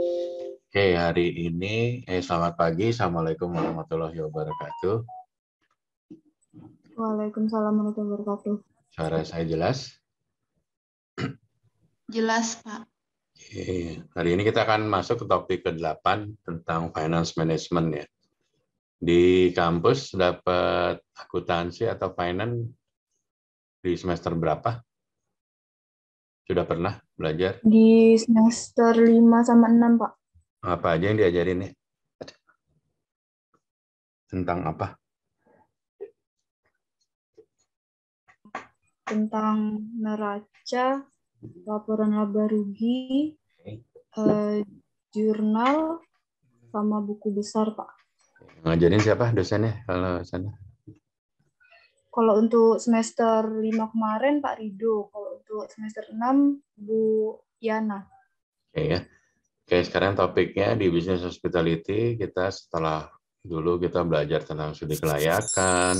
Oke, hari ini, selamat pagi. Assalamualaikum warahmatullahi wabarakatuh. Waalaikumsalam warahmatullahi wabarakatuh. Suara saya jelas? Jelas, Pak. Oke, hari ini kita akan masuk ke topik ke-8 tentang finance management ya. Di kampus dapat akuntansi atau finance di semester berapa? Sudah pernah belajar? Di semester 5 sama 6, Pak. Apa aja yang diajarin nih? Tentang apa? Tentang neraca, laporan laba rugi, jurnal, sama buku besar, Pak. Ngajarin siapa dosennya kalau sana? Kalau untuk semester 5 kemarin, Pak Rido. Kalau untuk semester 6, Bu Yana. Oke ya. Oke, sekarang topiknya di Business Hospitality, kita setelah dulu kita belajar tentang studi kelayakan,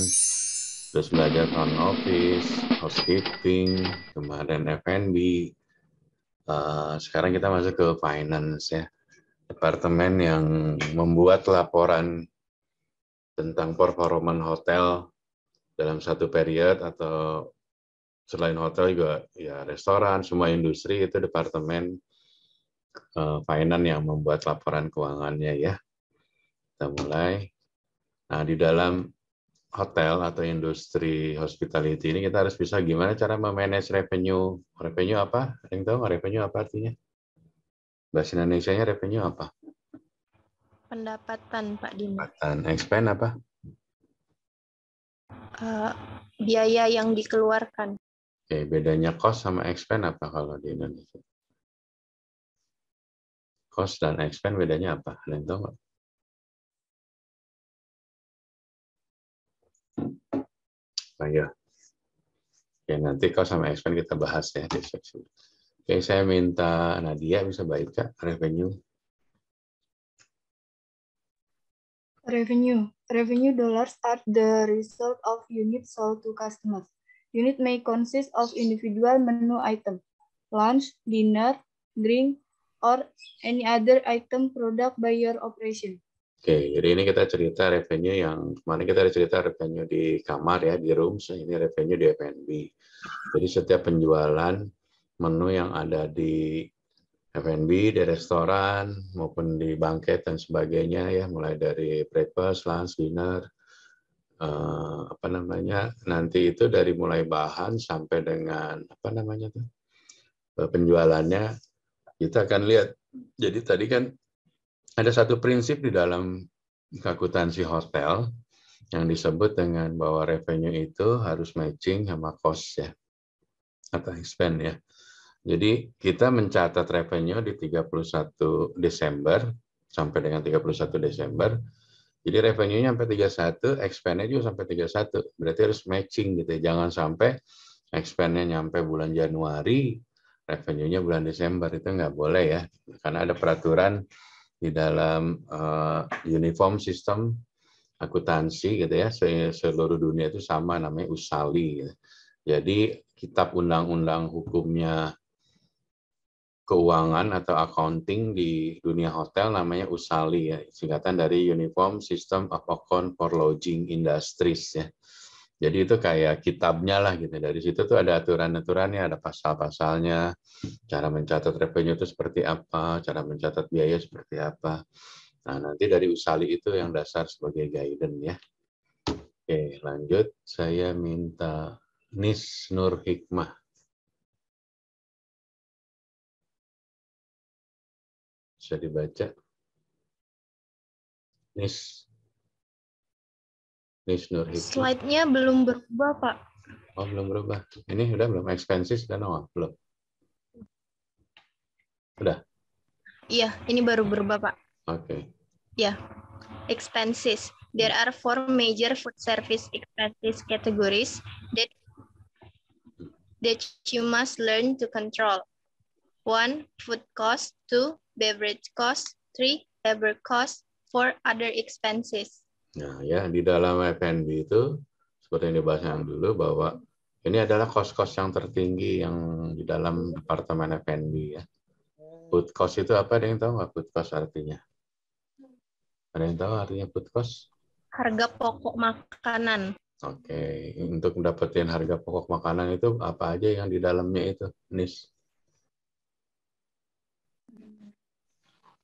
terus belajar front office, housekeeping, kemarin F&B. Sekarang kita masuk ke finance ya, departemen yang membuat laporan tentang performa hotel dalam satu period atau selain hotel juga ya restoran, semua industri itu departemen finance yang membuat laporan keuangannya ya. Kita mulai. Nah, di dalam hotel atau industri hospitality ini kita harus bisa gimana cara memanage revenue. Revenue apa? Ada yang tahu nggak revenue apa artinya? Bahasa Indonesianya revenue apa? Pendapatan, Pak Dino. Pendapatan. Expense apa? Biaya yang dikeluarkan. Oke, bedanya cost sama expense apa kalau di Indonesia? Cost dan expense bedanya apa? Ada yang tahu nggak? Oh, ya. Oke, nanti cost sama expense kita bahas ya di seksi. Oke, saya minta Nadia bisa baca revenue. Revenue dollars are the result of units sold to customers. Unit may consist of individual menu item, lunch, dinner, drink, or any other item product by your operation. Oke, jadi ini kita cerita revenue yang kemarin kita ada cerita revenue di kamar ya, di rooms. Ini revenue di F&B. Jadi setiap penjualan menu yang ada di F&B, di restoran maupun di banquet dan sebagainya ya, mulai dari breakfast, lunch, dinner, apa namanya, nanti itu dari mulai bahan sampai dengan apa namanya tuh penjualannya kita akan lihat. Jadi tadi kan ada satu prinsip di dalam akuntansi hotel yang disebut dengan bahwa revenue itu harus matching sama cost ya, atau expense ya. Jadi kita mencatat revenue di 31 Desember sampai dengan 31 Desember. Jadi revenue-nya sampai 31, expense-nya juga sampai 31. Berarti harus matching gitu ya. Jangan sampai expense-nya nyampe bulan Januari, revenue-nya bulan Desember. Itu nggak boleh ya. Karena ada peraturan di dalam uniform system akuntansi gitu ya, seluruh dunia itu sama, namanya USALI gitu. Jadi kitab undang-undang hukumnya keuangan atau accounting di dunia hotel namanya USALI ya, singkatan dari Uniform System of Account for Lodging Industries ya. Jadi itu kayak kitabnya lah gitu. Dari situ tuh ada aturan-aturannya, ada pasal-pasalnya, cara mencatat revenue itu seperti apa, cara mencatat biaya seperti apa. Nah, nanti dari USALI itu yang dasar sebagai guidance ya. Oke, lanjut. Saya minta Nis Nur Hikmah. Bisa dibaca. Nis Nur Hikmah. Slide-nya belum berubah, Pak. Oh, belum berubah. Ini udah belum? Expenses dan Noah? Belum? Udah? Iya, ini baru berubah, Pak. Oke. Ya. Expenses. There are 4 major food service expenses categories that you must learn to control. 1. Food cost. 2. Beverage cost. 3. Labor cost. 4. Other expenses. Nah, ya di dalam F&B itu seperti yang dibahas yang dulu bahwa ini adalah kos-kos yang tertinggi yang di dalam departemen F&B ya. Food cost itu apa? Ada yang tahu nggak food cost artinya? Ada yang tahu artinya food cost? Harga pokok makanan. Oke, untuk mendapatkan harga pokok makanan itu apa aja yang di dalamnya itu, Nis?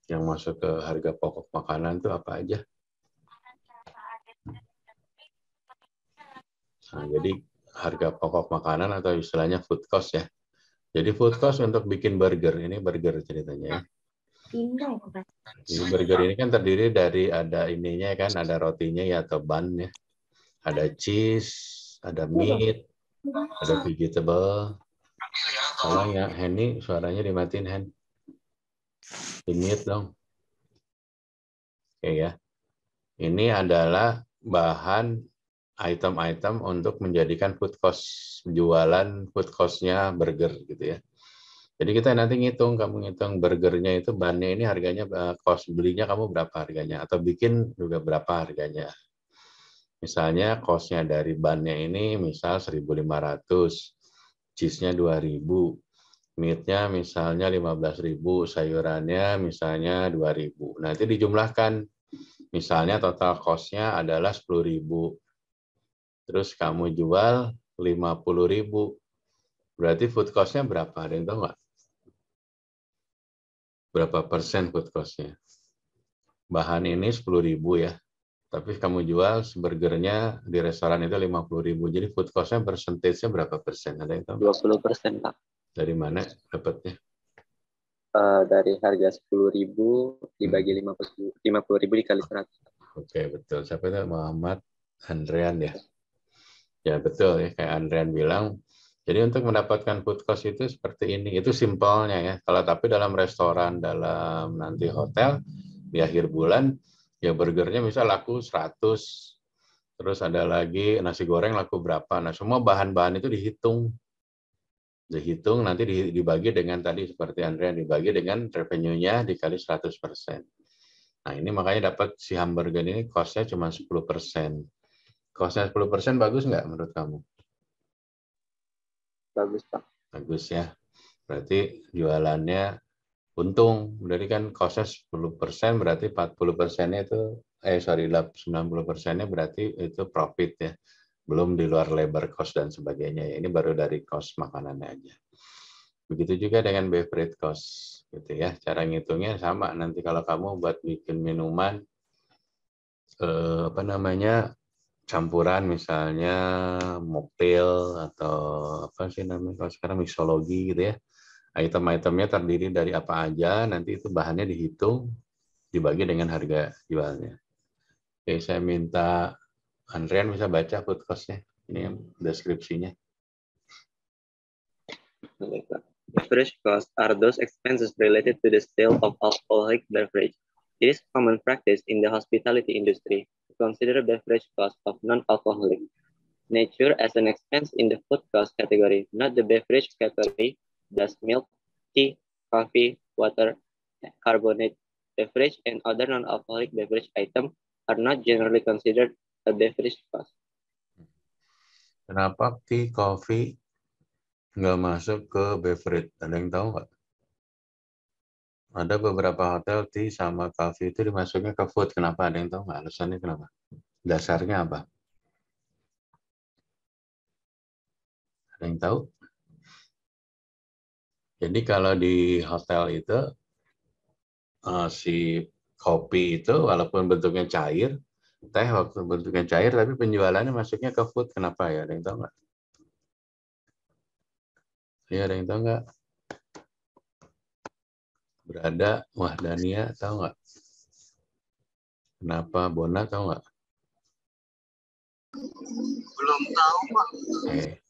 Yang masuk ke harga pokok makanan itu apa aja? Nah, jadi harga pokok makanan atau istilahnya food cost ya. Jadi food cost untuk bikin burger, ini burger ceritanya ya. Jadi burger ini kan terdiri dari ada ininya kan, ada rotinya ya atau bun ya. Ada cheese, ada meat, ada vegetable. Tolong ya, Henny, suaranya dimatiin, Hen. Di-mute dong. Oke ya. Ini adalah bahan item-item untuk menjadikan food cost, jualan food cost-nya burger gitu ya. Jadi kita nanti ngitung, kamu ngitung burgernya itu bannya ini harganya, cost belinya kamu berapa harganya, atau bikin juga berapa harganya. Misalnya cost-nya dari bannya ini misal 1.500, cheese-nya 2.000, meat-nya misalnya 15.000, sayurannya misalnya 2.000. Nah, itu dijumlahkan. Misalnya total cost-nya adalah 10.000. Terus kamu jual 50.000. Berarti food cost-nya berapa? Ada yang tahu nggak? Berapa persen food cost-nya? Bahan ini 10.000 ya. Tapi kamu jual burgernya di restoran itu 50.000. Jadi food cost-nya persentasenya berapa persen? Ada yang tahu? 20%, Pak. Dari mana dapatnya? Dari harga 10.000 dibagi 50.000 dikali 100. Oke, betul. Siapa itu? Muhammad Andrean ya? Ya, betul ya. Kayak Andrean bilang. Jadi untuk mendapatkan food cost itu seperti ini. Itu simpelnya ya. Kalau tapi dalam restoran, dalam nanti hotel, di akhir bulan, ya burgernya misal laku 100. Terus ada lagi nasi goreng laku berapa. Nah, semua bahan-bahan itu dihitung. Dihitung nanti dibagi dengan tadi seperti Andrean, dibagi dengan revenue-nya dikali 100%. Nah, ini makanya dapat si hamburger ini cost-nya cuma 10%. Cost-nya 10% bagus nggak menurut kamu? Bagus, Pak. Bagus ya. Berarti jualannya untung. Berarti kan cost-nya 10%, berarti 40%-nya itu, 90%-nya berarti itu profit ya. Belum di luar labor cost dan sebagainya ya. Ini baru dari cost makanannya aja. Begitu juga dengan beverage cost gitu ya. Cara ngitungnya sama. Nanti kalau kamu buat bikin minuman campuran misalnya mocktail atau apa sih namanya kalau sekarang mixologi gitu ya. Item-itemnya terdiri dari apa aja, nanti itu bahannya dihitung, dibagi dengan harga jualnya. Oke, saya minta Andrean bisa baca food cost-nya. Ini deskripsinya. Beverage costs are those expenses related to the sale of alcoholic beverage. It is common practice in the hospitality industry to consider beverage cost of non-alcoholic nature as an expense in the food cost category, not the beverage category. Thus, milk, tea, coffee, water, carbonate beverage, and other non-alcoholic beverage items are not generally considered a beverage cost. Kenapa tea, coffee nggak masuk ke beverage? Ada yang tahu nggak? Ada beberapa hotel tea sama coffee itu dimasuknya ke food. Kenapa? Ada yang tahu nggak? Alasannya kenapa? Dasarnya apa? Ada yang tahu? Jadi kalau di hotel itu si kopi itu walaupun bentuknya cair, teh waktu bentuknya cair tapi penjualannya masuknya ke food. Kenapa ya? Ada yang tahu nggak? Iya, ada yang tahu nggak? Berada, wah Dania tahu nggak? Kenapa? Bona tahu nggak? Belum tahu, Pak. Oke.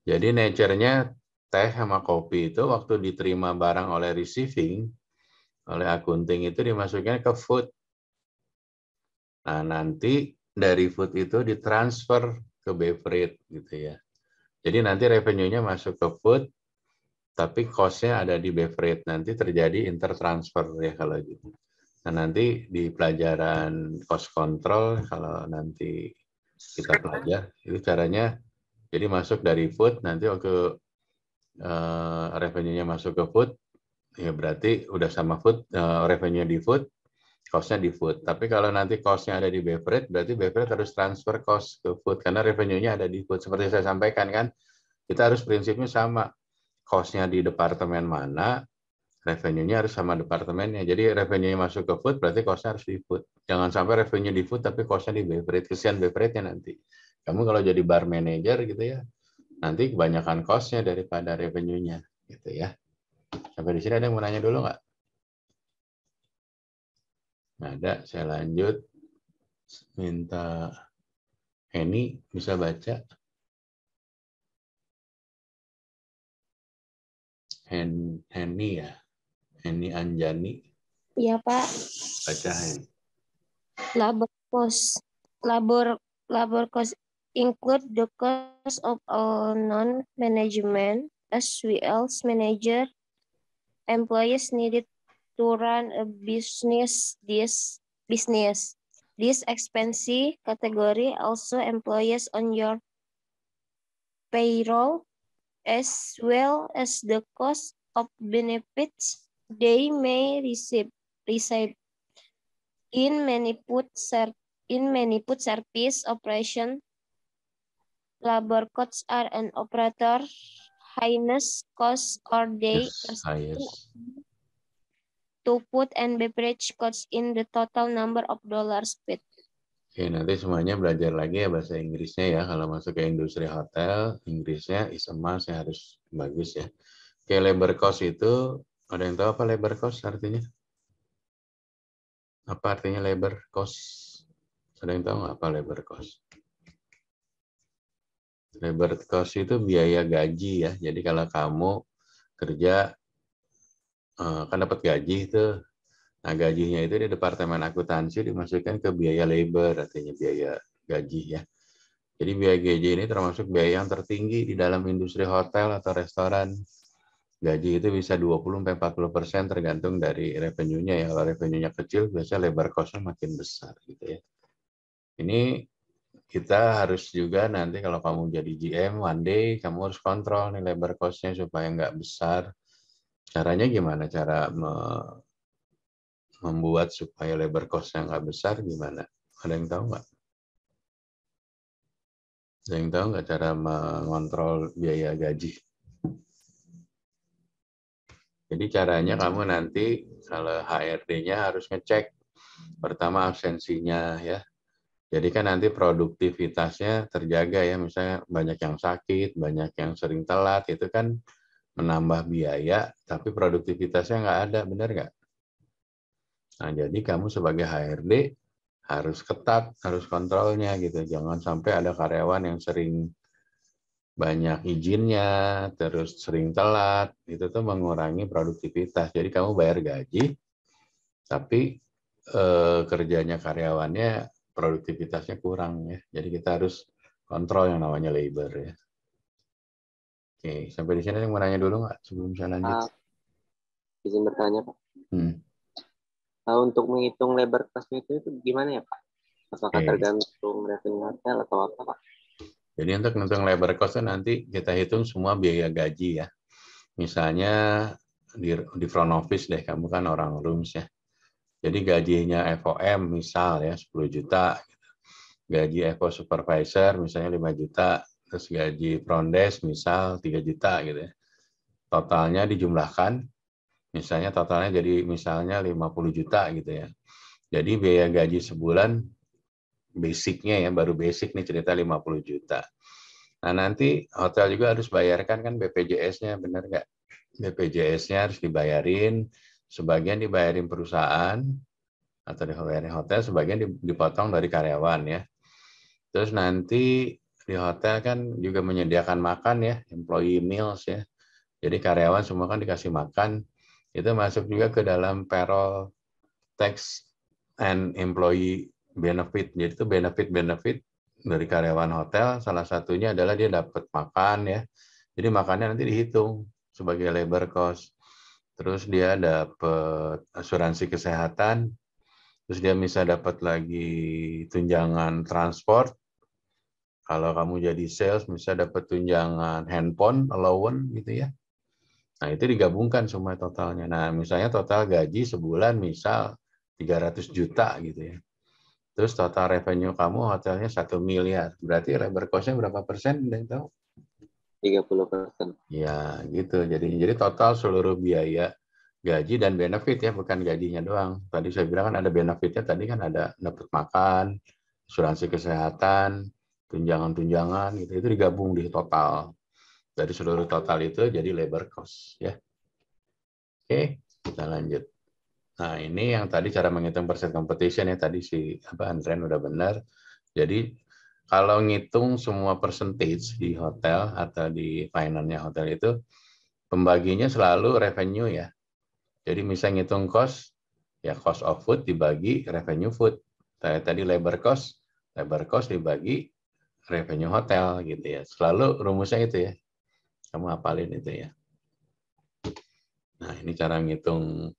Jadi nature-nya teh sama kopi itu waktu diterima barang oleh receiving, oleh akunting itu dimasuknya ke food. Nah, nanti dari food itu ditransfer ke beverage gitu ya. Jadi nanti revenue-nya masuk ke food, tapi cost-nya ada di beverage. Nanti terjadi intertransfer ya kalau gitu. Nah, nanti di pelajaran cost control, kalau nanti kita pelajar, itu caranya jadi masuk dari food, nanti waktu revenue-nya masuk ke food, ya berarti udah sama food, revenue di food, cost-nya di food. Tapi kalau nanti cost-nya ada di beverage, berarti beverage harus transfer cost ke food karena revenue-nya ada di food. Seperti saya sampaikan kan, kita harus prinsipnya sama. Cost-nya di departemen mana, revenue-nya harus sama departemennya. Jadi revenue-nya masuk ke food, berarti cost-nya harus di food. Jangan sampai revenue di food, tapi cost-nya di beverage. Kesian beverage-nya nanti. Kamu kalau jadi bar manager gitu ya, nanti kebanyakan cost-nya daripada revenue-nya. Gitu ya. Sampai di sini ada yang mau nanya dulu nggak? Nggak ada, saya lanjut. Minta Henny bisa baca. Henny ya. Henny Anjani. Iya, Pak. Baca Henny. Labor cost include the cost of all non-management as well as manager employees needed to run a business. This expense category also employees on your payroll as well as the cost of benefits they may receive. In many food service operation, labor costs are an operator highest cost or they to food and beverage costs in the total number of dollars paid. Oke, nanti semuanya belajar lagi ya bahasa Inggrisnya ya. Kalau masuk ke industri hotel, Inggrisnya is a must ya, harus bagus ya. Oke, labor cost itu, ada yang tahu apa labor cost artinya? Apa artinya labor cost? Ada yang tahu nggak apa labor cost? Labor cost itu biaya gaji ya. Jadi kalau kamu kerja, kan dapat gaji itu. Nah, gajinya itu di departemen akuntansi dimasukkan ke biaya labor, artinya biaya gaji ya. Jadi biaya gaji ini termasuk biaya yang tertinggi di dalam industri hotel atau restoran. Gaji itu bisa 20-40% tergantung dari revenue-nya ya. Kalau revenue-nya kecil, biasanya labor cost-nya makin besar gitu ya. Ini kita harus juga nanti kalau kamu jadi GM, one day kamu harus kontrol nih labor cost-nya supaya nggak besar. Caranya gimana? Cara membuat supaya labor cost-nya nggak besar gimana? Ada yang tahu nggak? Ada yang tahu nggak cara mengontrol biaya gaji? Jadi caranya kamu nanti kalau HRD-nya harus ngecek pertama absensinya ya. Jadi kan nanti produktivitasnya terjaga ya. Misalnya banyak yang sakit, banyak yang sering telat, itu kan menambah biaya, tapi produktivitasnya nggak ada, benar nggak? Nah, jadi kamu sebagai HRD harus ketat, harus kontrolnya gitu. Jangan sampai ada karyawan yang sering banyak izinnya, terus sering telat, itu tuh mengurangi produktivitas. Jadi kamu bayar gaji, tapi kerjanya karyawannya produktivitasnya kurang ya. Jadi kita harus kontrol yang namanya labor ya. Oke, sampai di sini yang mau nanya dulu nggak sebelum saya lanjut? Izin bertanya, Pak. Untuk menghitung labor cost-nya itu gimana ya, Pak? Apakah tergantung revenue hotel atau apa, Pak? Jadi untuk menghitung labor cost nanti kita hitung semua biaya gaji ya. Misalnya di front office deh, kamu kan orang rooms ya. Jadi gajinya FOM misal ya 10 juta. Gaji FO supervisor misalnya 5 juta. Terus gaji front desk misal 3 juta gitu ya. Totalnya dijumlahkan. Misalnya totalnya jadi misalnya 50 juta gitu ya. Jadi biaya gaji sebulan basicnya ya, baru basic nih cerita 50 juta. Nah nanti hotel juga harus bayarkan kan BPJS-nya, benar nggak? BPJS-nya harus dibayarin, sebagian dibayarin perusahaan atau dibayarin hotel, sebagian dipotong dari karyawan ya. Terus nanti di hotel kan juga menyediakan makan ya, employee meals ya. Jadi karyawan semua kan dikasih makan, itu masuk juga ke dalam payroll tax and employee benefit. Jadi itu benefit dari karyawan hotel, salah satunya adalah dia dapat makan ya. Jadi makannya nanti dihitung sebagai labor cost. Terus dia dapat asuransi kesehatan, terus dia bisa dapat lagi tunjangan transport. Kalau kamu jadi sales bisa dapat tunjangan handphone allowance gitu ya. Nah, itu digabungkan semua totalnya. Nah, misalnya total gaji sebulan misal 300 juta gitu ya. Terus total revenue kamu hotelnya 1 miliar. Berarti labor cost-nya berapa persen? Ada yang tahu? 30%. Ya, gitu. Jadi total seluruh biaya gaji dan benefit ya, bukan gajinya doang. Tadi saya bilang kan ada benefitnya, tadi kan ada dapat makan, asuransi kesehatan, tunjangan-tunjangan gitu. Itu digabung di total. Dari seluruh total itu jadi labor cost ya. Oke, kita lanjut. Nah, ini yang tadi cara menghitung percent competition ya, tadi si Andren udah benar. Jadi kalau ngitung semua percentage di hotel atau di finance-nya hotel itu, pembaginya selalu revenue ya. Jadi misalnya ngitung cost, ya cost of food dibagi revenue food. Tadi labor cost dibagi revenue hotel gitu ya. Selalu rumusnya itu ya. Kamu hafalin itu ya. Nah, ini cara ngitung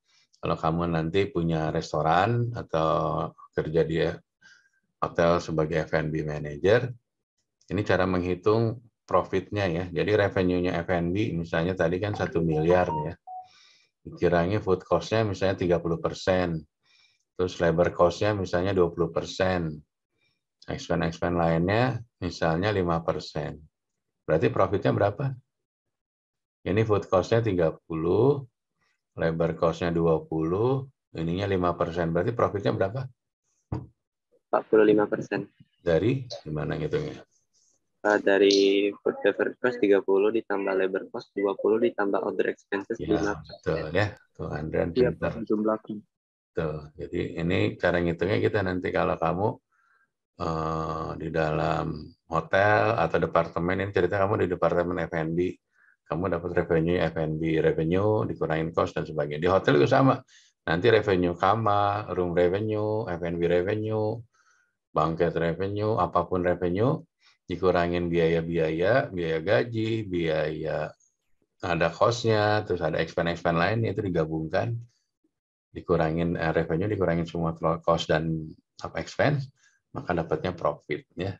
kalau kamu nanti punya restoran atau kerja di hotel sebagai F&B manager, ini cara menghitung profitnya ya. Jadi revenue-nya F&B misalnya tadi kan 1 miliar ya. Dikiranya food cost-nya misalnya 30%. Terus labor cost-nya misalnya 20%. Expense lainnya misalnya 5%. Berarti profitnya berapa? Ini food cost-nya 30, labor cost-nya 20, ininya 5%. Berarti profitnya berapa? 45%. Dari gimana ngitungnya? Dari food beverage cost 30 ditambah labor cost 20 ditambah other expenses 5%. Ya, betul ya. Tuh Andren Iya, pintar. Pak, jumlahkan. Tuh. Jadi ini cara ngitungnya kita nanti kalau kamu di dalam hotel atau departemen, ini cerita kamu di departemen F&B, kamu dapat revenue F&B revenue dikurangin cost dan sebagainya. Di hotel juga sama. Nanti revenue kamar, room revenue, F&B revenue, banquet revenue, apapun revenue dikurangin biaya-biaya, biaya gaji, biaya ada cost-nya, terus ada expense lain, itu digabungkan, dikurangin revenue, dikurangin semua cost dan expense, maka dapatnya profit ya.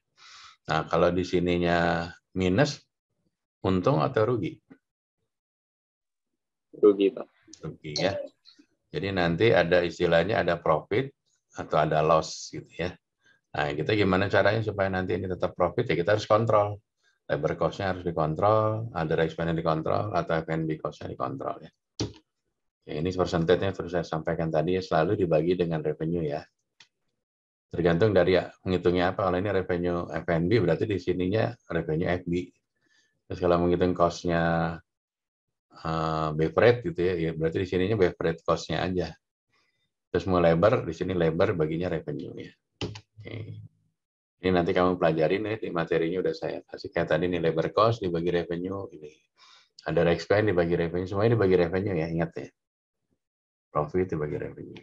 Nah, kalau di sininya minus, untung atau rugi? Rugi, Pak. Rugi ya. Jadi nanti ada istilahnya ada profit atau ada loss gitu ya. Nah, kita gimana caranya supaya nanti ini tetap profit ya, kita harus kontrol. Labor cost-nya harus dikontrol, other expense dikontrol, atau F&B cost-nya dikontrol ya. Ya, ini persentasenya terus saya sampaikan tadi selalu dibagi dengan revenue ya. Tergantung dari menghitungnya apa. Kalau ini revenue F&B berarti di sininya revenue FB. Terus kalau menghitung cost-nya beverage gitu ya, berarti di sininya beverage cost-nya aja. Terus mau labor, di sini labor baginya revenue ya. Oke. Ini nanti kamu pelajarin ya, di materinya udah saya kasih kayak tadi nih, labor cost dibagi revenue, ini ada expense dibagi revenue, semuanya dibagi revenue ya, ingat ya. Profit dibagi revenue.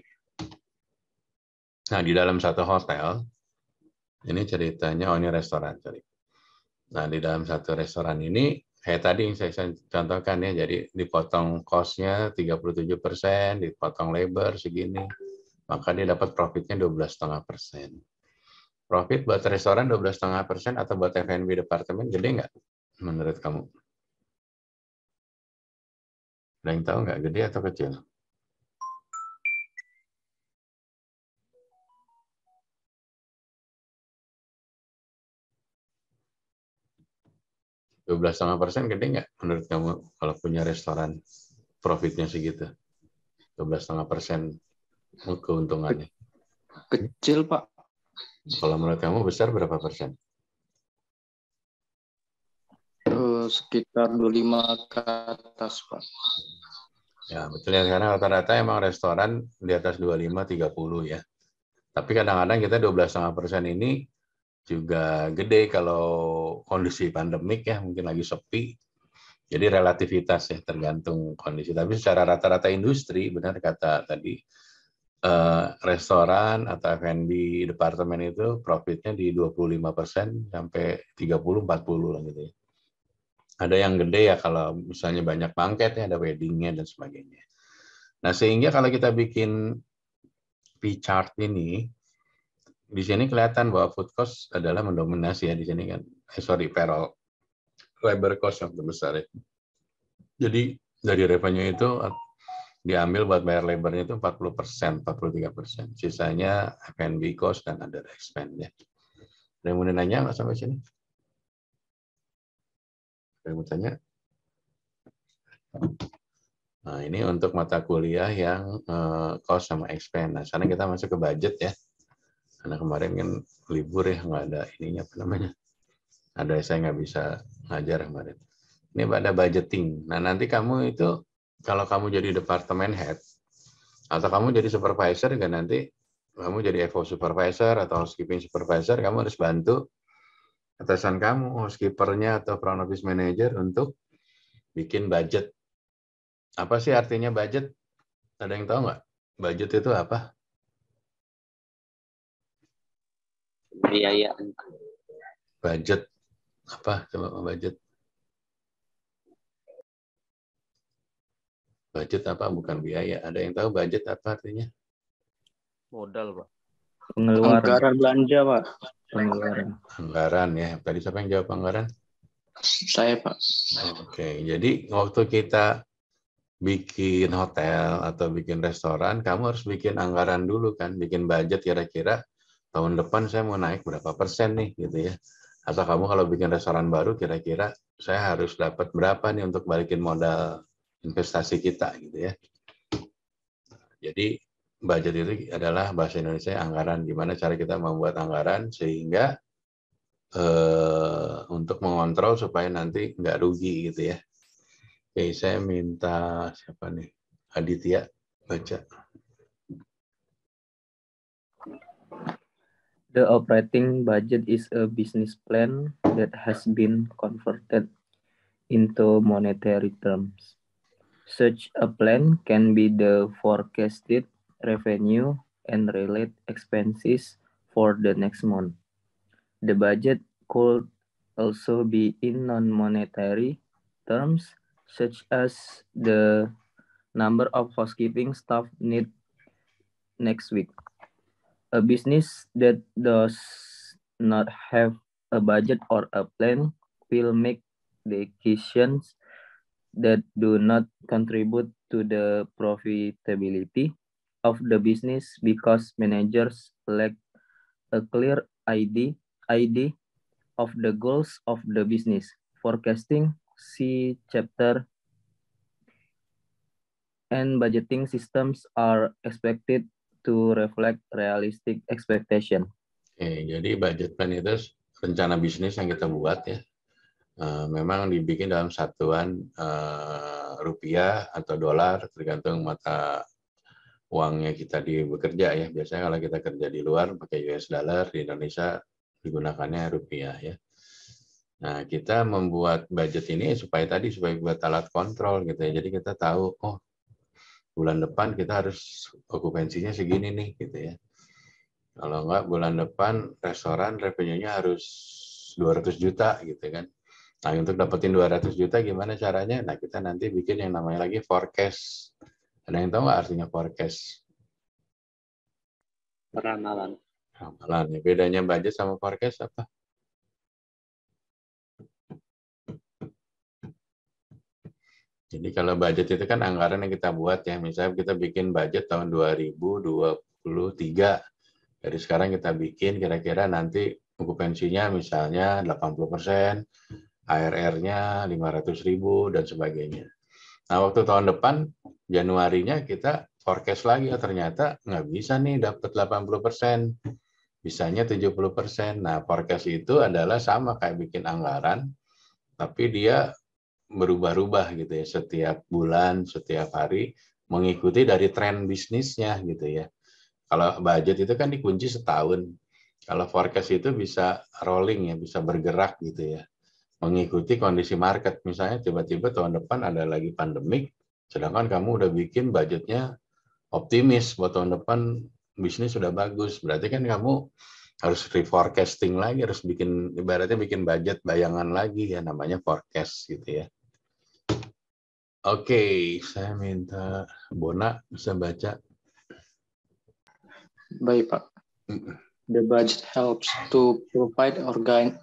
Nah, di dalam satu hotel, ini ceritanya, oh ini restoran, sorry. Nah, di dalam satu restoran ini, kayak tadi yang saya contohkan ya, jadi dipotong cost-nya 37%, dipotong labor segini, maka dia dapat profitnya 12,5%. Profit buat restoran 12,5% atau buat F&B departemen gede nggak menurut kamu? Ada yang tahu nggak, gede atau kecil? %12,5% gede nggak menurut kamu kalau punya restoran profitnya segitu? 12,5% keuntungannya. Kecil, Pak. Kalau menurut kamu besar berapa persen? Sekitar 25 ke atas, Pak. Ya, betul ya. Karena rata-rata emang restoran di atas 25-30 ya. Tapi kadang-kadang kita 12,5% ini juga gede kalau kondisi pandemik ya, mungkin lagi sepi. Jadi relativitas ya, tergantung kondisi. Tapi secara rata-rata industri, benar kata tadi, restoran atau F&B departemen itu profitnya di 25% sampai 30-40 lah gitu ya. Ada yang gede ya kalau misalnya banyak banket ya, ada weddingnya dan sebagainya. Nah, sehingga kalau kita bikin P-chart ini, di sini kelihatan bahwa food cost adalah mendominasi ya di sini kan. Payroll labor cost yang terbesar ya. Jadi dari revenue itu diambil buat bayar labornya itu 40%, 43%. Sisanya F&B cost dan other expense ya. Ada yang mau nanya nggak sampai sini? Ada yang mau tanya? Nah, ini untuk mata kuliah yang cost sama expense. Nah, sekarang kita masuk ke budget ya. Karena kemarin kan libur ya, nggak ada ininya apa namanya. Ada saya nggak bisa ngajar kemarin. Ini pada budgeting. Nah, nanti kamu itu kalau kamu jadi departemen head atau kamu jadi supervisor kan nanti kamu jadi FO supervisor atau housekeeping supervisor, kamu harus bantu atasan kamu, housekeepernya atau front office manager untuk bikin budget. Apa sih artinya budget? Ada yang tahu nggak? Budget itu apa? Biaya. Budget apa? Coba budget. Budget apa? Bukan biaya. Ada yang tahu budget apa artinya? Modal, Pak. Pengeluaran. Anggaran belanja, Pak. Pengeluaran. Anggaran ya. Tadi siapa yang jawab anggaran? Saya, Pak. Oke. Jadi waktu kita bikin hotel atau bikin restoran, kamu harus bikin anggaran dulu kan, bikin budget kira-kira tahun depan saya mau naik berapa persen nih gitu ya. Atau kamu kalau bikin restoran baru kira-kira saya harus dapat berapa nih untuk balikin modal investasi kita gitu ya. Jadi budget itu adalah bahasa Indonesia anggaran, gimana cara kita membuat anggaran sehingga untuk mengontrol supaya nanti nggak rugi gitu ya. Oke, saya minta siapa nih? Aditya baca. The operating budget is a business plan that has been converted into monetary terms. Such a plan can be the forecasted revenue and related expenses for the next month. The budget could also be in non-monetary terms, such as the number of housekeeping staff need next week. A business that does not have a budget or a plan will make decisions that do not contribute to the profitability of the business because managers lack a clear idea of the goals of the business. Forecasting, see chapter, and budgeting systems are expected to reflect realistic expectation. Oke, jadi budget plan itu rencana bisnis yang kita buat ya. Memang dibikin dalam satuan rupiah atau dolar, tergantung mata uangnya kita bekerja ya. Biasanya kalau kita kerja di luar pakai US dollar, di Indonesia digunakannya rupiah ya. Nah, kita membuat budget ini supaya buat alat kontrol gitu ya. Jadi kita tahu, oh bulan depan kita harus okupansinya segini nih gitu ya. Kalau enggak bulan depan restoran revenue-nya harus 200 juta gitu kan. Nah, untuk dapetin 200 juta gimana caranya? Nah, kita nanti bikin yang namanya lagi forecast. Ada yang tahu nggak artinya forecast? Ramalan. Ramalan. Ya, bedanya budget sama forecast apa? Jadi kalau budget itu kan anggaran yang kita buat ya. Misalnya kita bikin budget tahun 2023. Dari sekarang kita bikin kira-kira nanti okupansinya misalnya 80%, ARR-nya 500.000 dan sebagainya. Nah, waktu tahun depan Januarinya kita forecast lagi, ternyata nggak bisa nih dapat 80%, bisanya 70%. Nah, forecast itu adalah sama kayak bikin anggaran, tapi dia berubah-ubah gitu ya, setiap bulan, setiap hari, mengikuti dari tren bisnisnya gitu ya. Kalau budget itu kan dikunci setahun. Kalau forecast itu bisa rolling ya, bisa bergerak gitu ya. Mengikuti kondisi market. Misalnya tiba-tiba tahun depan ada lagi pandemik, sedangkan kamu udah bikin budgetnya optimis buat tahun depan bisnis sudah bagus. Berarti kan kamu harus reforecasting lagi, harus bikin ibaratnya bikin budget bayangan lagi ya, namanya forecast gitu ya. Oke, saya minta Bona bisa baca. Baik, Pak. The budget helps to provide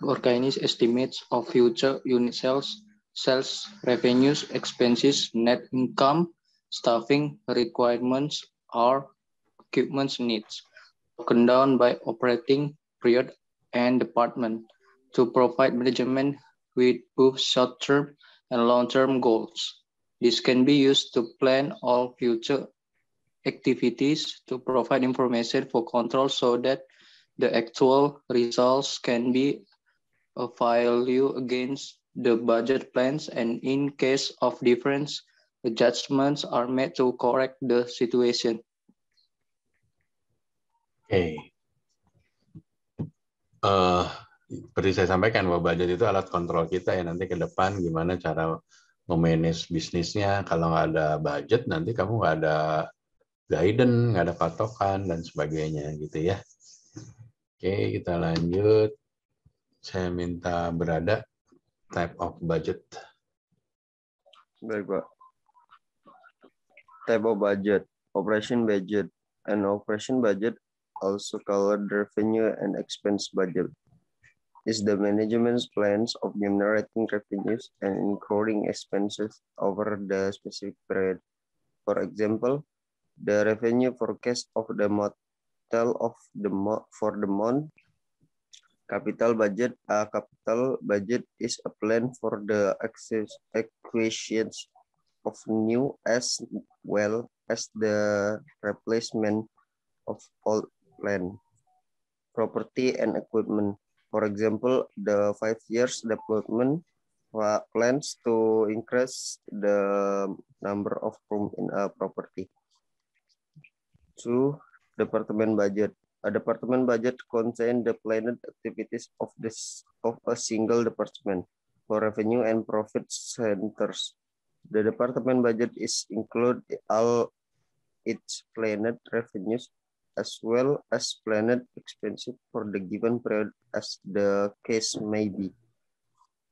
organized estimates of future unit sales, sales revenues, expenses, net income, staffing requirements, or equipment needs, broken down by operating period and department to provide management with both short-term and long-term goals. This can be used to plan all future activities to provide information for control so that the actual results can be evaluated against the budget plans, and in case of difference, adjustments are made to correct the situation. Oke. Seperti saya sampaikan bahwa budget itu alat kontrol kita ya, nanti ke depan gimana cara memanage bisnisnya. Kalau nggak ada budget, nanti kamu nggak ada guidance, nggak ada patokan, dan sebagainya gitu ya. Oke, kita lanjut. Saya minta berada type of budget. Baik, Pak. Type of budget, operation budget. An operation budget, also called revenue and expense budget, is the management's plans of generating revenues and incurring expenses over the specific period. For example, the revenue forecast of the motel for the month. Capital budget. A capital budget is a plan for the acquisitions of new as well as the replacement of old land, property, and equipment. For example, the 5 years development plans to increase the number of rooms in a property. 2. Department budget. A department budget contains the planned activities of a single department for revenue and profit centers. The department budget is include all its planned revenues as well as planned expenses for the given period as the case may be.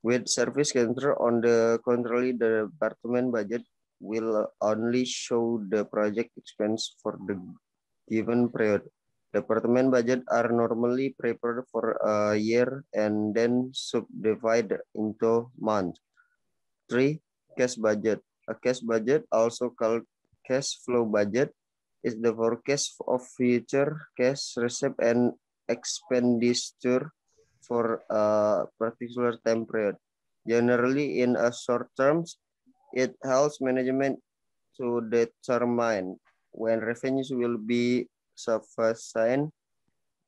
With service center, on the contrary, the department budget will only show the project expense for the given period. Department budget are normally prepared for a year and then subdivided into months. 3. Cash budget. A cash budget, also called cash flow budget, is the forecast of future cash receipt and expenditure for a particular time period. Generally, in a short terms, it helps management to determine when revenues will be sufficient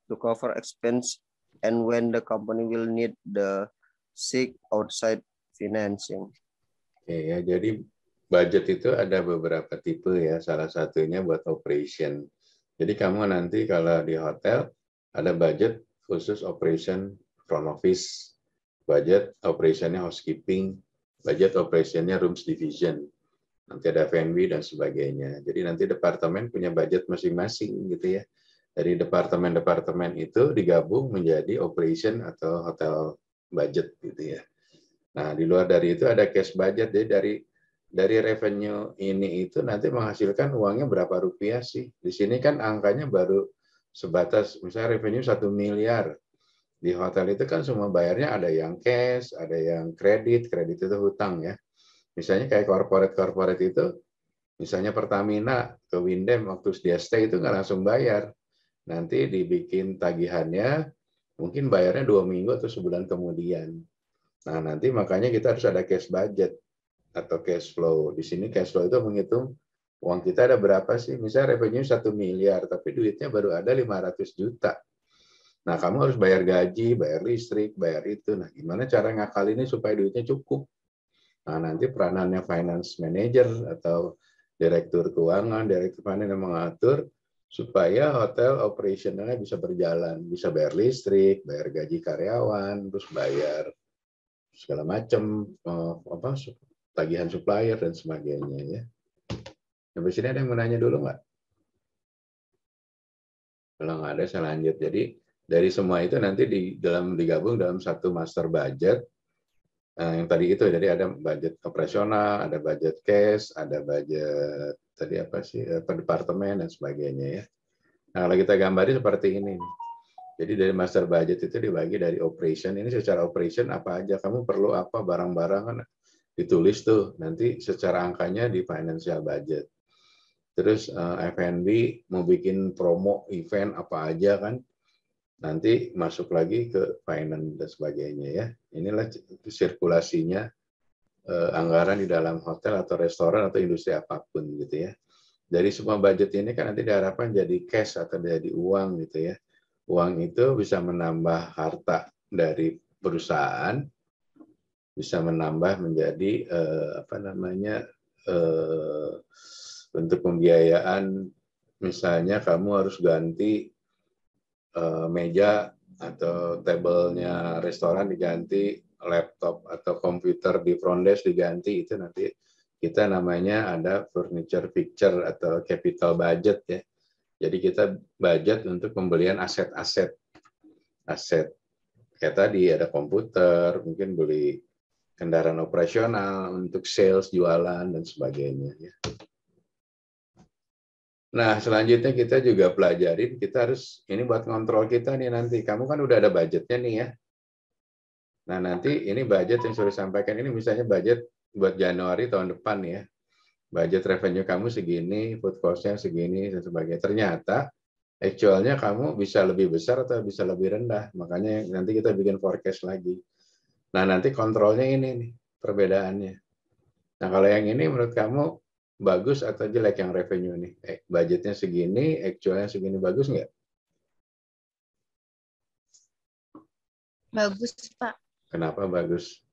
to cover expense and when the company will need the seek outside financing. Oke ya, jadi budget itu ada beberapa tipe ya, salah satunya buat operation. Jadi kamu nanti kalau di hotel ada budget khusus operation front office, budget operationnya housekeeping, budget operationnya rooms division. Nanti ada F&B dan sebagainya. Jadi nanti departemen punya budget masing-masing gitu ya. Dari departemen-departemen itu digabung menjadi operation atau hotel budget gitu ya. Nah, di luar dari itu ada cash budget. Jadi dari revenue ini itu nanti menghasilkan uangnya berapa rupiah sih. Di sini kan angkanya baru sebatas misalnya revenue 1 miliar. Di hotel itu kan semua bayarnya ada yang cash, ada yang kredit itu hutang ya. Misalnya kayak corporate itu, misalnya Pertamina ke Windem waktu dia stay itu nggak langsung bayar. Nanti dibikin tagihannya, mungkin bayarnya 2 minggu atau sebulan kemudian. Nah nanti makanya kita harus ada cash budget atau cash flow. Di sini cash flow itu menghitung uang kita ada berapa sih. Misalnya revenue 1 miliar, tapi duitnya baru ada 500 juta. Nah kamu harus bayar gaji, bayar listrik, bayar itu. Nah gimana cara ngakalinnya supaya duitnya cukup? Nah, nanti peranannya finance manager atau direktur keuangan, direktur finance yang mengatur supaya hotel operationalnya bisa berjalan, bisa bayar listrik, bayar gaji karyawan, terus bayar segala macam tagihan supplier dan sebagainya ya. Sampai sini ada yang mau nanya dulu nggak? Kalau nggak ada saya lanjut. Jadi dari semua itu nanti digabung dalam satu master budget. Yang tadi itu, jadi ada budget operasional, ada budget cash, ada budget tadi apa sih per departemen dan sebagainya ya. Nah kalau kita gambari seperti ini. Jadi dari master budget itu dibagi dari operation. Ini secara operation apa aja, kamu perlu apa barang-barang kan ditulis tuh, nanti secara angkanya di financial budget. Terus F&B mau bikin promo event apa aja kan, nanti masuk lagi ke finance dan sebagainya ya. Inilah sirkulasinya anggaran di dalam hotel atau restoran atau industri apapun gitu ya. Dari semua budget ini kan nanti diharapkan jadi cash atau jadi uang gitu ya. Uang itu bisa menambah harta dari perusahaan, bisa menambah menjadi untuk pembiayaan, misalnya kamu harus ganti meja atau tabelnya restoran diganti, laptop atau komputer di front desk diganti, itu nanti kita namanya ada furniture fixture atau capital budget ya. Jadi kita budget untuk pembelian aset-aset. Aset kayak tadi ada komputer, mungkin beli kendaraan operasional untuk sales, jualan, dan sebagainya. Nah, selanjutnya kita juga pelajarin, kita harus, ini buat ngontrol kita nih nanti. Kamu kan udah ada budgetnya nih ya. Nah, nanti ini budget yang sudah disampaikan, ini misalnya budget buat Januari tahun depan ya. Budget revenue kamu segini, food cost-nya segini, dan sebagainya. Ternyata, actual-nya kamu bisa lebih besar atau bisa lebih rendah. Makanya nanti kita bikin forecast lagi. Nah, nanti kontrolnya ini nih, perbedaannya. Nah, kalau yang ini menurut kamu bagus atau jelek yang revenue nih? Budgetnya segini, actualnya segini, bagus nggak? Bagus, Pak. Kenapa bagus?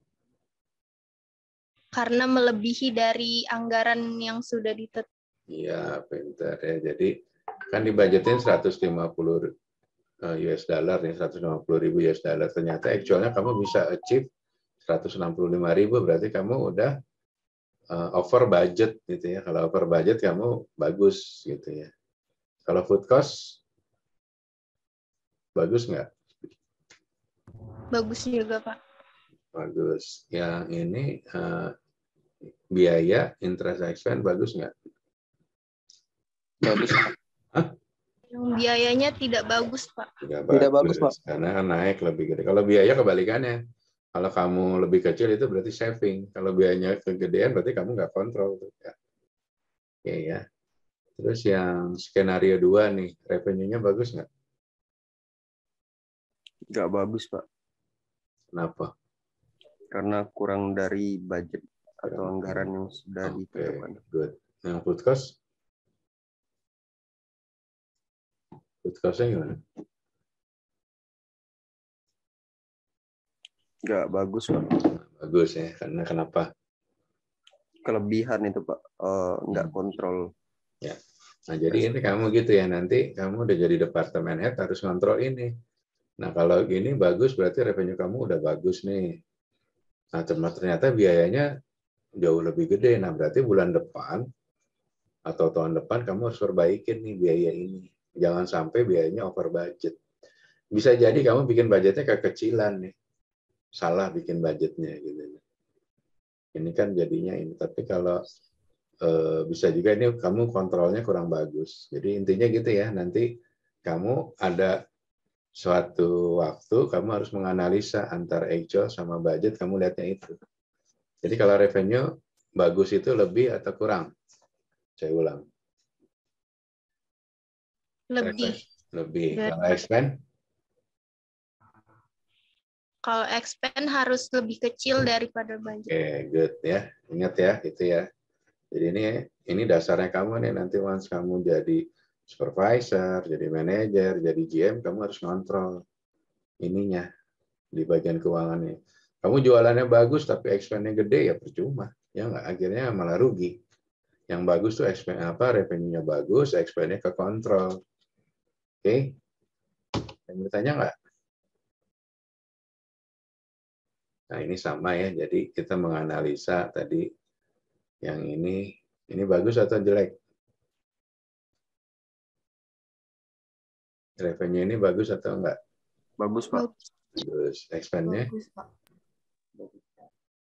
Karena melebihi dari anggaran yang sudah ditetapkan. Iya, pintar ya. Jadi, kan dibudgetin 150 US dollar nih, 150.000 US dollar. Ternyata actualnya kamu bisa achieve 165.000, berarti kamu udah over budget gitu ya. Kalau over budget kamu bagus gitu ya. Kalau food cost bagus nggak? Bagus juga, Pak. Bagus. Yang ini biaya interest expense bagus nggak? Bagus. Yang biayanya tidak bagus, Pak. Tidak bagus, Pak. Karena kan naik lebih gede. Kalau biaya kebalikannya. Kalau kamu lebih kecil itu berarti saving. Kalau biayanya kegedean berarti kamu nggak kontrol. Oke ya. Terus yang skenario 2 nih, revenue-nya bagus nggak? Nggak bagus, Pak. Kenapa? Karena kurang dari budget atau anggaran yang sudah ditetapkan. Good. Yang food cost? Food cost-nya gimana? Nggak bagus, Pak. Bagus ya, karena kenapa? Kelebihan itu, Pak. Nggak kontrol. Ya. Nah, jadi ini kamu gitu ya, nanti kamu udah jadi departemen head harus kontrol ini. Nah, kalau gini bagus berarti revenue kamu udah bagus nih. Nah, ternyata biayanya jauh lebih gede. Nah, berarti bulan depan atau tahun depan kamu harus perbaikin nih biaya ini. Jangan sampai biayanya over budget. Bisa jadi kamu bikin budgetnya kekecilan nih. Salah bikin budgetnya gitu. Ini kan jadinya ini. Tapi kalau bisa juga ini kamu kontrolnya kurang bagus. Jadi intinya gitu ya, nanti kamu ada suatu waktu kamu harus menganalisa antara actual sama budget, kamu lihatnya itu. Jadi kalau revenue bagus itu lebih atau kurang? Saya ulang. Lebih. Lebih. Kalau expand? Kalau expand harus lebih kecil daripada budget. Oke, good ya. Ingat ya, gitu ya. Jadi ini dasarnya kamu nih, nanti once kamu jadi supervisor, jadi manajer, jadi GM, kamu harus ngontrol ininya di bagian keuangannya. Kamu jualannya bagus tapi expense-nya gede ya percuma. Ya nggak, akhirnya malah rugi. Yang bagus tuh revenue-nya bagus, expense-nya ke kontrol. Oke? Yang bertanya nggak? Nah, ini sama ya. Jadi kita menganalisa tadi yang ini bagus atau jelek? Revenue ini bagus atau enggak? Bagus, Pak. Bagus. Expand-nya? Bagus, Pak.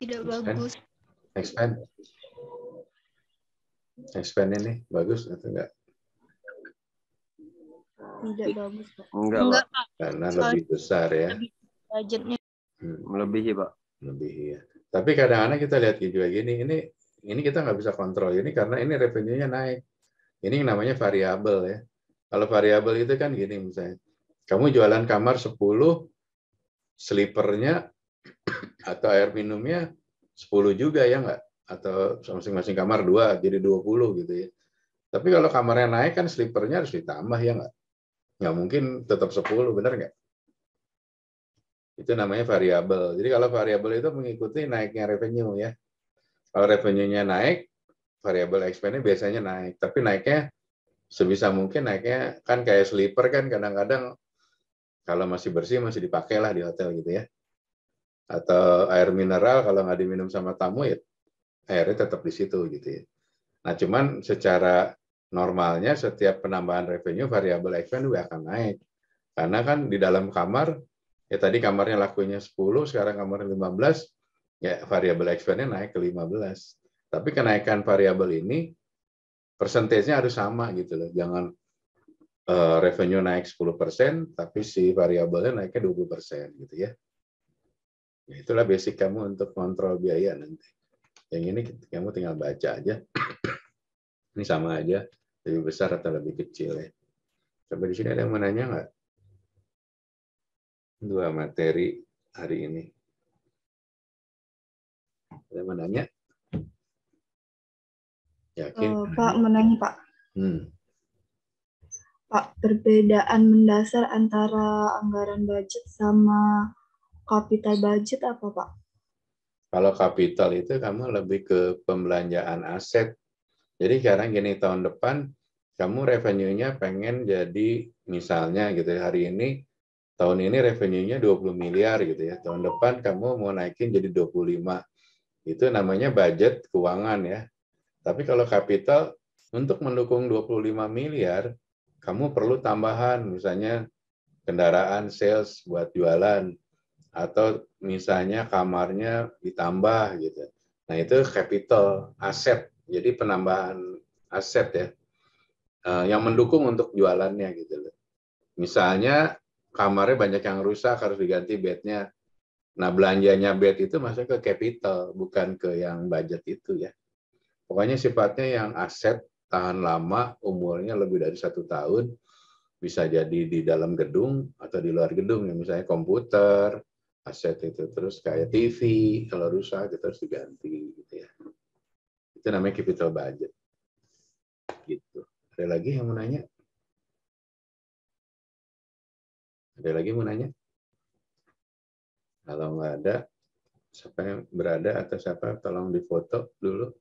Tidak bagus. Expand? Expand ini bagus atau enggak? Tidak bagus, Pak. Enggak, Pak. Pak. Karena lebih besar ya. Budgetnya. Melebihi, Pak. Lebih ya. Tapi kadang-kadang kita lihat juga gini, ini kita nggak bisa kontrol ini karena ini revenue-nya naik. Ini yang namanya variabel ya. Kalau variabel itu kan gini misalnya, kamu jualan kamar 10, slipernya atau air minumnya 10 juga ya nggak? Atau masing-masing kamar 2, jadi 20 gitu ya. Tapi kalau kamarnya naik kan slipernya harus ditambah ya nggak? Nggak mungkin tetap 10, benar nggak? Itu namanya variabel. Jadi kalau variabel itu mengikuti naiknya revenue ya. Kalau revenue-nya naik, variabel expense-nya biasanya naik. Tapi naiknya sebisa mungkin naiknya kan kayak sleeper kan kadang-kadang kalau masih bersih masih dipakai lah di hotel gitu ya. Atau air mineral kalau nggak diminum sama tamu ya airnya tetap di situ gitu ya. Nah cuman secara normalnya setiap penambahan revenue variabel expense juga akan naik. Karena kan di dalam kamar, ya tadi kamarnya lakunya 10, sekarang kamarnya 15, ya variabel expense-nya naik ke 15. Tapi kenaikan variabel ini persentasenya harus sama gitu loh. Jangan revenue naik 10%, tapi si variabelnya naiknya 20% gitu ya. Ya, itulah basic kamu untuk kontrol biaya nanti. Yang ini kamu tinggal baca aja. Ini sama aja, lebih besar atau lebih kecil ya. Coba di sini ada yang mau nanya nggak? 2 materi hari ini. Ada yang mau nanya? Yakin? Pak, menanya Pak. Pak, perbedaan mendasar antara anggaran budget sama capital budget apa Pak? Kalau kapital itu kamu lebih ke pembelanjaan aset. Jadi sekarang gini, tahun depan kamu revenue-nya pengen jadi misalnya gitu ya, hari ini tahun ini revenue-nya 20 miliar gitu ya. Tahun depan kamu mau naikin jadi 25. Itu namanya budget keuangan ya. Tapi kalau kapital untuk mendukung 25 miliar, kamu perlu tambahan misalnya kendaraan sales buat jualan atau misalnya kamarnya ditambah gitu. Nah, itu capital aset. Jadi penambahan aset ya. Yang mendukung untuk jualannya gitu loh. Misalnya kamarnya banyak yang rusak harus diganti bednya. Nah, belanjanya bed itu masuk ke capital, bukan ke yang budget itu ya. Pokoknya sifatnya yang aset tahan lama, umurnya lebih dari 1 tahun, bisa jadi di dalam gedung atau di luar gedung, ya misalnya komputer, aset itu terus kayak TV, kalau rusak itu harus diganti gitu ya. Itu namanya capital budget. Gitu. Ada lagi yang mau nanya? Ada lagi yang mau nanya? Kalau nggak ada, siapa yang berada atau siapa tolong difoto dulu.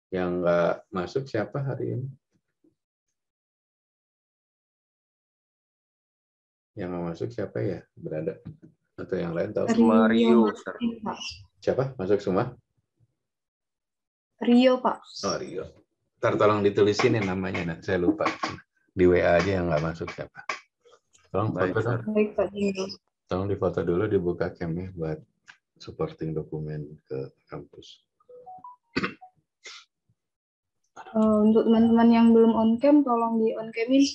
Yang nggak masuk siapa hari ini? Yang mau masuk siapa ya? Berada. Atau yang lain tahu? Mario. Siapa? Masuk semua? Rio, Pak. Oh, Rio. Ntar tolong ditulisin ya namanya. Nah, saya lupa. Di WA aja yang nggak masuk siapa. Tolong foto dong. Baik, Pak Jinggo. Tolong difoto dulu, dibuka cam-nya buat supporting dokumen ke kampus. Untuk teman-teman yang belum on cam, tolong di on camin.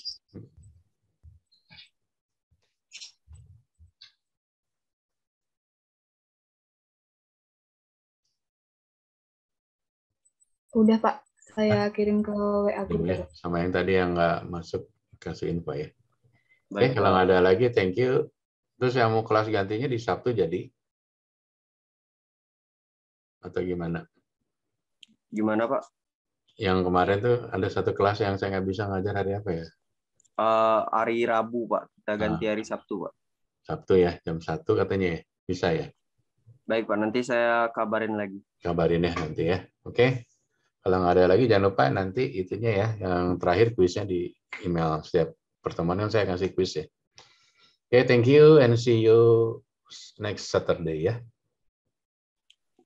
Udah Pak, saya kirim ke WA grup. Ya, sama yang tadi yang nggak masuk, kasih info ya. Baik, Oke, kalau nggak ada lagi, thank you. Terus yang mau kelas gantinya di Sabtu jadi? Atau gimana? Gimana Pak? Yang kemarin tuh ada satu kelas yang saya nggak bisa ngajar hari apa ya? Hari Rabu Pak, kita ganti hari Sabtu Pak. Sabtu ya, jam 1 katanya ya? Bisa ya? Baik Pak, nanti saya kabarin lagi. Kabarin ya nanti ya, oke? Kalau nggak ada lagi, jangan lupa nanti itunya ya, yang terakhir kuisnya di email. Setiap pertemuan kan saya kasih kuis ya. Oke, thank you and see you next Saturday ya.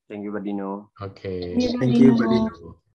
Thank you, Badino. Oke. Thank you, Badino.